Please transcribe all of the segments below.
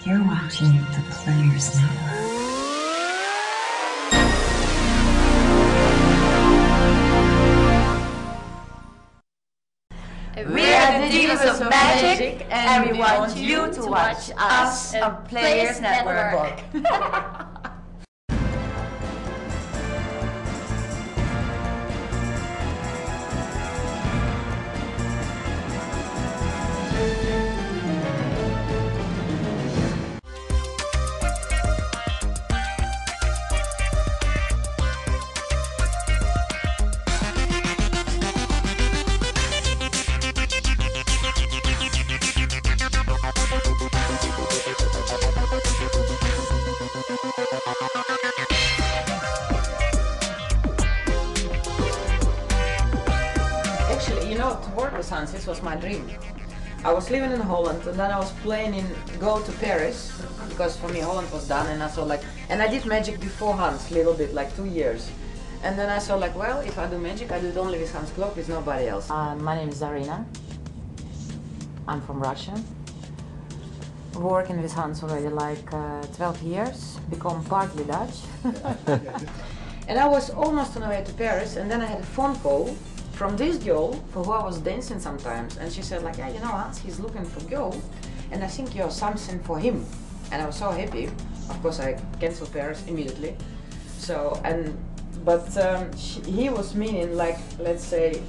You're watching the Players Network. We are the Divas of Magic, and we want you to watch us on Players Network. Actually, you know, to work with Hans, this was my dream. I was living in Holland, and then I was planning to go to Paris, because for me Holland was done, and I saw like, and I did magic before Hans, a little bit, like 2 years. And then I saw like, well, if I do magic, I do it only with Hans Klok, with nobody else. My name is Zarina. I'm from Russia. Working with Hans already like 12 years, become partly Dutch. And I was almost on the way to Paris, and then I had a phone call from this girl for who I was dancing sometimes, and she said like, yeah, you know Hans, he's looking for girl, and I think you're something for him. And I was so happy. Of course, I canceled Paris immediately. So, but he was meaning like, let's say,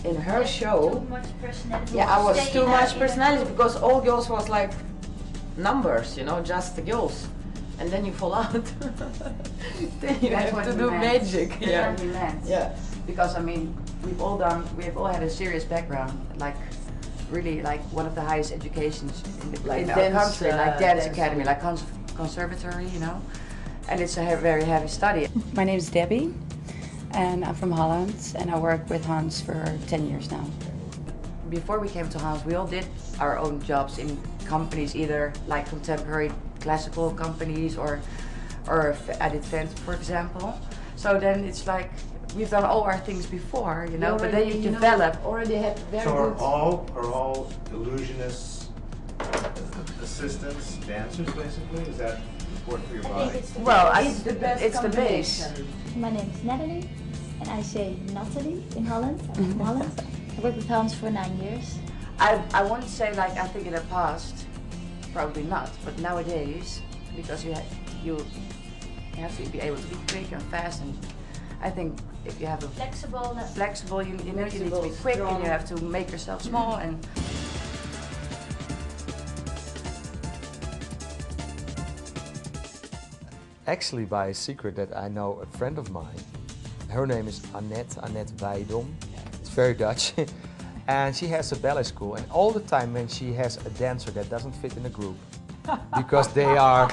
in her show. Too much personality. Yeah, I was too much personality, because all girls was like numbers, you know, just the girls. And then you fall out. Then you have to do magic. Yeah. Yeah. Because I mean, we've all had a serious background, like really like one of the highest educations in our country, like dance academy, like conservatory, you know, and it's a very heavy study. My name is Debbie, and I'm from Holland, and I work with Hans for 10 years now. Before we came to Hans, we all did our own jobs in companies, either like contemporary classical companies or I did Fent, for example. So then it's like, we've done all our things before, you know, but then you develop. Already have very So good. are all illusionists assistants, dancers, basically? Is that important for your body? Well, It's the best it's the base. combination. My name is Natalie, and I say Natalie in Holland. I'm from Holland. I worked with Hans for 9 years. I want to say, like, I think in the past, probably not, but nowadays, because you have to be able to be quick and fast, and I think if you have a flexible, you know, you need to be quick, and you have to make yourself small, and Actually, by a secret that I know a friend of mine. Her name is Annette Weidom. It's very Dutch. And she has a ballet school, and all the time when she has a dancer that doesn't fit in a group, because they are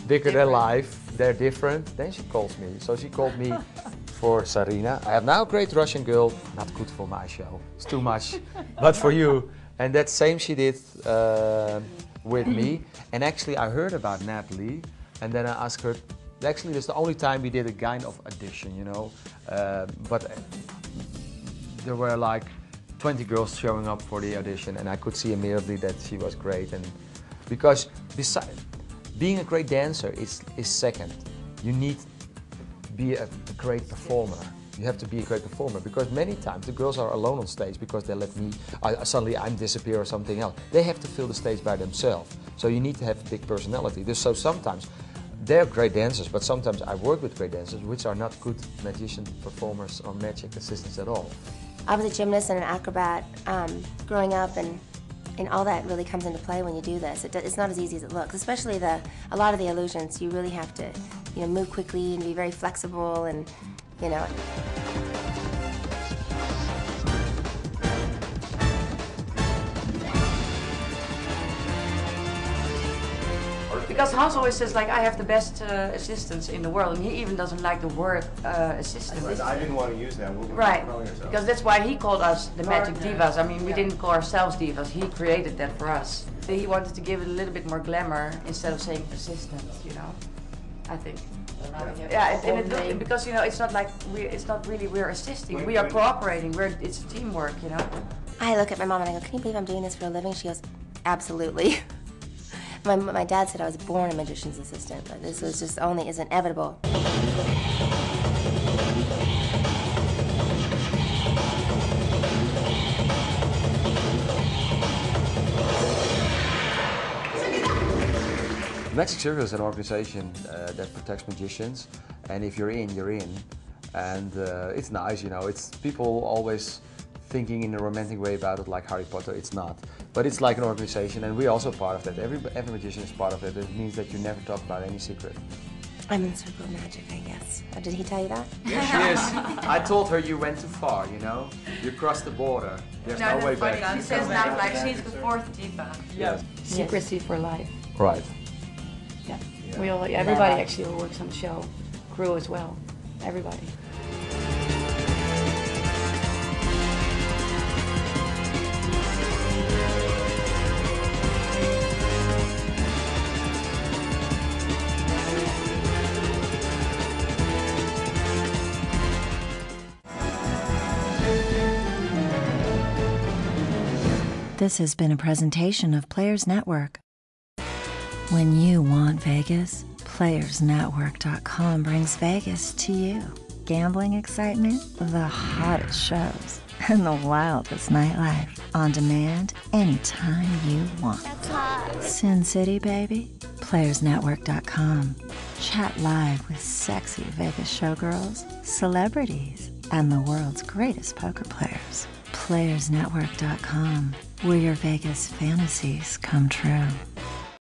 bigger than life, they're different, then she calls me. So she called me for Zarina. I have now a great Russian girl, not good for my show, it's too much, but for you. And that same she did with me. And actually I heard about Natalie, and then I asked her, actually that's the only time we did a kind of audition, you know, but there were like 20 girls showing up for the audition, and I could see immediately that she was great. And because besides being a great dancer is second, you need to be a great performer. You have to be a great performer, because many times the girls are alone on stage because they let me, suddenly I'm disappear or something else. They have to fill the stage by themselves. So you need to have a big personality. So sometimes they're great dancers, but sometimes I work with great dancers which are not good magician performers or magic assistants at all. I was a gymnast and an acrobat growing up, and all that really comes into play when you do this. It's not as easy as it looks, especially a lot of the illusions. You really have to, you know, move quickly and be very flexible, and you know. because Hans always says like, I have the best assistants in the world, and he even doesn't like the word assistant. Right, I didn't want to use that. What were Right, you calling yourself? because that's why he called us the Magic Divas. I mean, we didn't call ourselves divas, he created that for us. He wanted to give it a little bit more glamour instead of saying assistant, you know, I think. Yeah, because you know, it's not like we're assisting, we are cooperating, it's teamwork, you know. I look at my mom and I go, can you believe I'm doing this for a living? She goes, absolutely. My dad said I was born a magician's assistant, but this was just only is inevitable. Magic Circle is an organization that protects magicians, and if you're in, you're in. And it's nice, you know, it's people always thinking in a romantic way about it like Harry Potter. It's not. But it's like an organization, and we're also part of that. Every magician is part of it. It means that you never talk about any secret. I'm in Circle of Magic, I guess. Oh, did he tell you that? Yeah, she is. I told her you went too far, you know? You crossed the border. There's no way back. She says now like she's the fourth diva. Yes. Secrecy for life. Right. Yeah. We all, everybody actually who works on the show, crew as well. Everybody. This has been a presentation of Players Network. When you want Vegas, PlayersNetwork.com brings Vegas to you. Gambling excitement, the hottest shows, and the wildest nightlife. On demand, anytime you want. Sin City, baby? PlayersNetwork.com. Chat live with sexy Vegas showgirls, celebrities, and the world's greatest poker players. PlayersNetwork.com, where your Vegas fantasies come true.